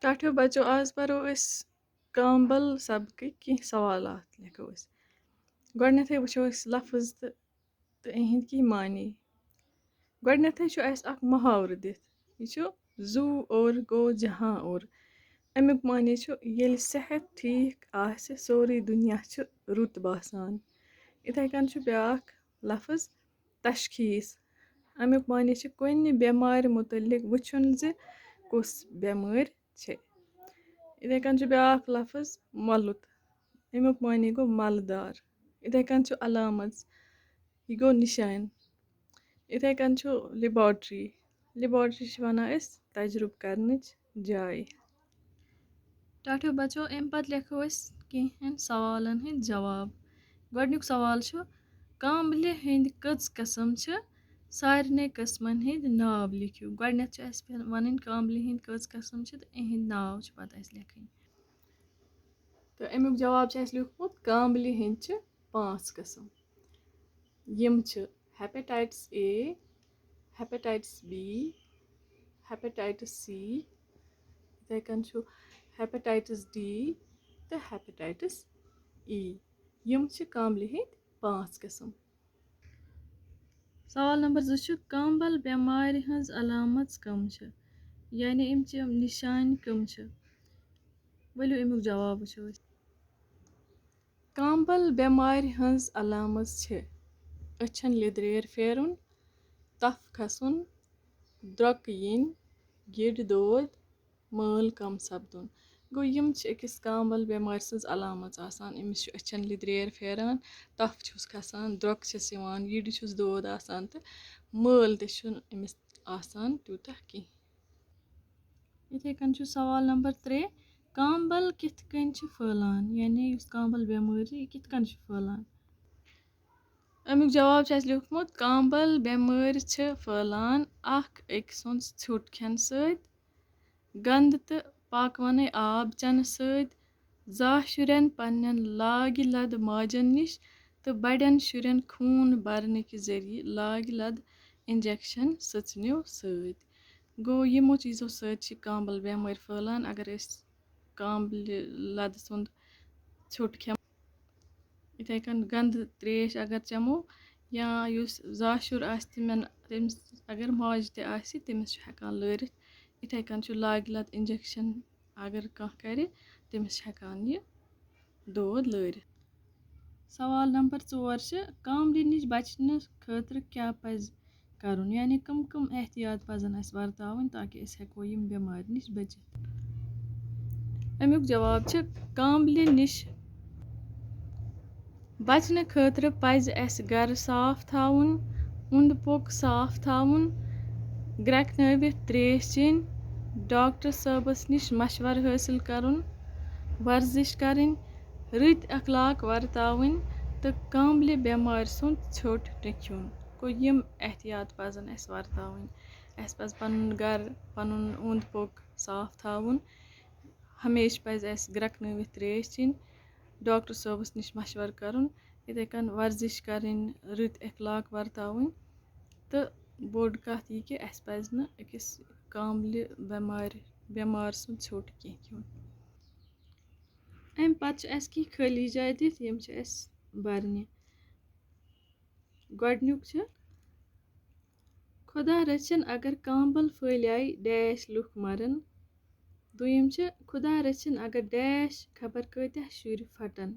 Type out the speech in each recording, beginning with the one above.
ٹاٹھیو بچو آز پَرو أسۍ کامبل سبقٕکۍ کینٛہہ سوالات لیکھو أسۍ گۄڈٕنٮ۪تھٕے وٕچھو أسۍ لفظ تہٕ یِہِنٛدۍ کینٛہہ معنے گۄڈٕنٮ۪تھٕے چھُ اَسہِ اکھ محاورٕ دِتھ یہِ چھُ زوٗ اور گوٚو جہاں اور اَمیُک معنے چھُ ییٚلہِ صحت ٹھیٖک آسہِ سورُے دُنیا چھُ رُت باسان یِتھَے کٔنۍ چھُ بیٛاکھ لفظ تشخیٖص اَمیُک معنے چھُ کُنہِ بٮ۪مارِ مُتعلق وٕچھُن زِ کُس بٮ۪مٲرۍ چھےٚ یِتھَے کٔنۍ چھُ بیٛاکھ لفظ مۄلُت اَمیُک معنے گوٚو مَلہٕ دار یِتھَے کٔنۍ چھُ علامژ یہِ گوٚو نِشانہِ یِتھَے کٔنۍ چھُ لِباٹرٛی چھِ وَنان أسۍ تجرُبہٕ کَرنٕچ جاے ٹاٹھیو بچو اَمہِ پتہٕ لیکھو أسۍ کینٛہَن سوالن ہٕنٛدۍ جواب گۄڈٕنیُک سوال چھُ کامبلہِ ہٕنٛدۍ کٔژ قٕسم چھِ سارنٕے قٕسمن ہٕنٛدۍ ناو لیکھِو گۄڈٕنٮ۪تھ چھِ اَسہِ وَنٕنۍ کامبلہِ ہٕنٛدۍ کٔژ قٕسم چھِ تہٕ یِہِنٛدۍ ناو چھِ پتہٕ اَسہِ لیکھٕنۍ تہٕ اَمیُک جواب چھُ اَسہِ لیوٗکھمُت کامبلہِ ہٕنٛدۍ چھِ 5 قٕسم یِم چھِ ہیپیٹایٹس اے ہیپیٹایٹس بی ہیپیٹایٹس سی یِتھَے کٔنۍ چھُ ہیپیٹایٹس ڈی تہٕ ہیپیٹایٹس ای یِم چھِ کامبلہِ ہٕنٛدۍ 5 قٕسم سوال نمبر 2 چھُ کامبل بٮ۪مارِ ہٕنٛز علامژ کٕم چھِ یعنی اَمہِ چہِ نِشانہِ کٕم چھِ ؤلِو اَمیُک جواب وٕچھو أسۍ کامبل بٮ۪مارِ ہٕنٛز علامژ چھِ أچھن لیٚدریر پھیرُن تپھ کھسُن درٛۄکہٕ یِنۍ گِڈ دود مٲل کم سپدُن گوٚو یِم چھِ أکِس کامبل بٮ۪مارِ سٕنٛز علامژ آسان أمِس چھُ أچھن لیٚدریر پھیران تپھ چھُس کھسان درٛۄکہٕ چھِس یِوان گِڈِ چھُس دود آسان تہٕ مٲل تہِ چھُنہٕ أمِس آسان تیوٗتاہ کینٛہہ یِتھَے کٔنۍ چھُ سوال نمبر 3 کامبل کِتھ کٔنۍ چھِ پھٔہلان یعنی یُس کامبل بٮ۪مٲرۍ چھِ یہِ کِتھ کٔنۍ چھِ پھٔہلان اَمیُک جواب چھُ اَسہِ لیوٗکھمُت کامبل بٮ۪مٲرۍ چھِ پھٔہلان اکھ أکۍ سُنٛد ژھیوٚٹ کھٮ۪نہٕ سۭتۍ گنٛدٕ تہٕ پاکوَنَے آب چٮ۪نہٕ سۭتۍ زاہ شُرٮ۪ن پنٛنٮ۪ن لاگہِ لد ماجن نِش تہٕ بڑٮ۪ن شُرٮ۪ن خوٗن برنٕکہِ ذٔریعہٕ لاگہِ لد اِنجکشن سٕژنیو سۭتۍ گوٚو یِمو چیٖزو سۭتۍ چھِ کامبل بٮ۪مٲرۍ پھٔہلان اگر أسۍ کامبلہِ لدٕ سُنٛد ژھیوٚٹ کھٮ۪مو یِتھَے کٔنۍ گنٛدٕ ترٛیش اگر چٮ۪مو یا یُس زاشُر آسہِ تٔمِس اگر ماجہِ تہِ آسہِ تٔمِس چھُ ہٮ۪کان لٲرِتھ یِتھَے کٔنۍ چھُ لاگہِ لد اِنجکشن اگر کانٛہہ کرِ تٔمِس چھِ ہٮ۪کان یہِ دود لٲرِتھ سوال نمبر 4 چھِ کامبلہِ نِش بچنہٕ خٲطرٕ کیٛاہ پزِ کرُن یعنی کٕم کٕم احتِیاط پزن اَسہِ ورتاوٕنۍ تاکہِ أسۍ ہٮ۪کو یِم بٮ۪مارِ نِش بٔچِتھ اَمیُک جواب چھُ کامبلہِ نِش بچنہٕ خٲطرٕ پزِ اَسہِ گرٕ صاف تھاوُن اوٚنٛد پوٚک صاف تھاوُن گرٛٮ۪کنٲوِتھ ترٛیش چیٚنۍ ڈاکٹر صٲبس نِش مشورٕ حٲصِل کرُن ورزش کرٕنۍ رٕتۍ اخلاق ورتاوٕنۍ تہٕ کامبلہِ بٮ۪مارِ سُنٛد ژھیوٚٹ نہٕ کھیوٚن گوٚو یِم احتِیاط پزن اَسہِ ورتاوٕنۍ اَسہِ پزِ پنُن گرٕ پنُن اوٚنٛد پوٚک صاف تھاوُن ہمیشہٕ پزِ اَسہِ گرٛٮ۪کنٲوِتھ ترٛیش چیٚنۍ ڈاکٹر صٲبس نِش مشورٕ کرُن یِتھَے کٔنۍ ورزش کرٕنۍ رٕتۍ اخلاق ورتاوٕنۍ تہٕ بوٚڑ کتھ یہِ کہِ اَسہِ پزِ نہٕ أکِس کامبلہِ بٮ۪مارِ سُنٛد ژھیوٚٹ کینٛہہ کھیوٚن اَمہِ پتہٕ چھِ اَسہِ کینٛہہ خٲلی جاے دِتھ یِم چھِ اَسہِ برنہِ گۄڈٕنیُک چھُ خۄدا رٔچھِن اگر کامبل پھٔہلیٛاے ڈیش لُکھ مرن دوٚیِم چھِ خۄدا رٔچھِن اگر ڈیش خبر کۭتیاہ شُرۍ پھٹن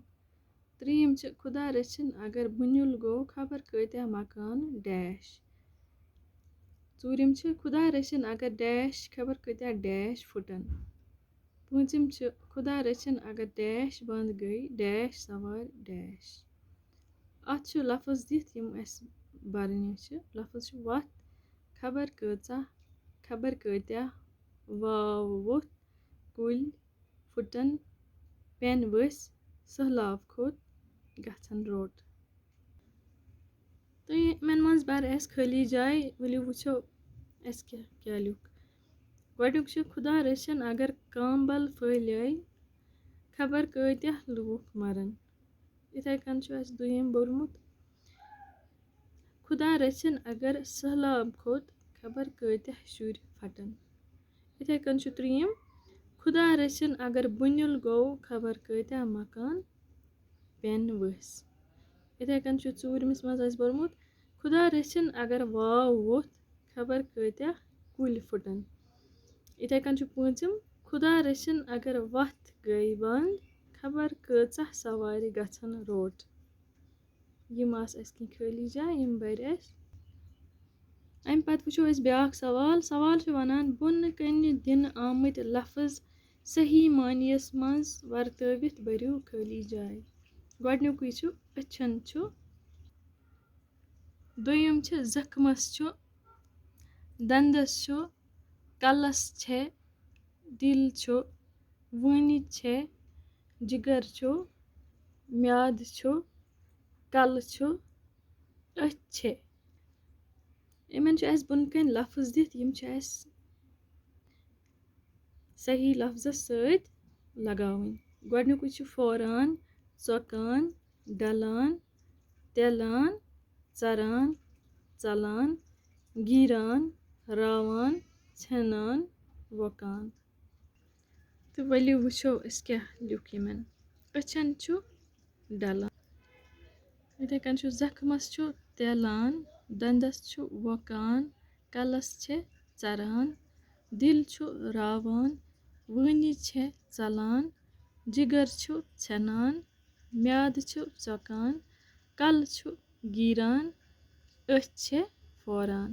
ترٛیٚیِم چھِ خۄدا رٔچھِن اگر بُنیُل گوٚو خبر کۭتیاہ مکان ڈیش ژوٗرِم چھِ خۄدا رٔچھِن اگر ڈیش خبر کۭتیاہ ڈیش پھٕٹن پوٗنٛژِم چھِ خۄدا رٔچھِن اگر ڈیش بنٛد گٔے ڈیش سوارِ ڈیش اَتھ چھُ لفظ دِتھ یِم اَسہِ برنہِ چھِ لفظ چھُ وَتھ خبر کۭژاہ خبر کۭتیاہ واو ووٚتھ کُلۍ پھٕٹن پٮ۪ن ؤسۍ سہلاب کھوٚت گژھن روٚٹ تہٕ یِمن منٛز بَرِ اَسہِ خٲلی جاے ؤلِو وٕچھو اَسہِ کیٛاہ کیٛاہ لیوٚکھ گۄڈٕنیُک چھُ خۄدا رٔچھِن اگر کامبل پھٔہلیٛاے خبر کۭتیاہ لوٗکھ مرن یِتھَے کٔنۍ چھُ اَسہِ دوٚیِم بوٚرمُت خۄدا رٔچھِن اگر سہلاب کھوٚت خبر کۭتیاہ شُرۍ پھٹن یِتھَے کٔنۍ چھُ ترٛیٚیِم خُدا رٔچھِن اگر بُنیُل گوٚو خبر کۭتیٛاہ مکان پٮ۪ن ؤسۍ. یِتھَے کٔنۍ چھُ ژوٗرمِس منٛز اَسہِ پوٚرمُت خُدا رٔچھِن اگر واو ووٚتھ خبر کۭتیٛاہ کُلۍ پھٕٹن. یِتھَے کٔنۍ چھُ پوٗنٛژِم خُدا رٔچھِن اگر وَتھ گٔے بنٛد خبر کۭژاہ سوارِ گژھن روٚٹ. یِم آسہٕ اَسہِ کینٛہہ خٲلی جاے یِم بَرِ اَسہِ. اَمہِ پَتہٕ وٕچھو أسۍ بیٛاکھ سوال. سوال چھُ وَنان بۄنہٕ کَنہِ دِنہٕ آمٕتۍ لفظ صحیح معنیَس منٛز ورتٲوِتھ بٔرِو خٲلی جاے. گۄڈنیُکُے چھُ أچھَن چھُ. دوٚیِم چھِ زخمَس چھُ. دنٛدَس چھُ. کَلَس چھےٚ. دِل چھُ. وٲنِج چھےٚ. جِگر چھُ. میادٕ چھُ. کَلہٕ چھُ. أچھ چھےٚ. یِمَن چھُ اَسہِ بۄنہٕ کَنۍ لفظ دِتھ یِم چھِ اَسہِ صحیح لفظَس سۭتۍ لگاوٕنۍ. گۄڈنیُکُے چھُ پھوران ژۄکان ڈلان تیلان ژَران ژلان گیٖران راوان ژھٮ۪نان وۄکان. تہٕ ؤلِو وٕچھو أسۍ کیٛاہ لیوٚکھ یِمن. أچھَن چھُ ڈلان. یِتھَے کٔنۍ چھُ زخمَس چھُ تیلان دنٛدَس چھُ وۄکان کَلَس چھےٚ ژَران دِل چھُ راوان وٲنِج چھےٚ ژلان جِگر چھُ ژھٮ۪نان میادٕ چھُ ژۄکان کَلہٕ چھُ گیٖران أچھ چھےٚ پھوران.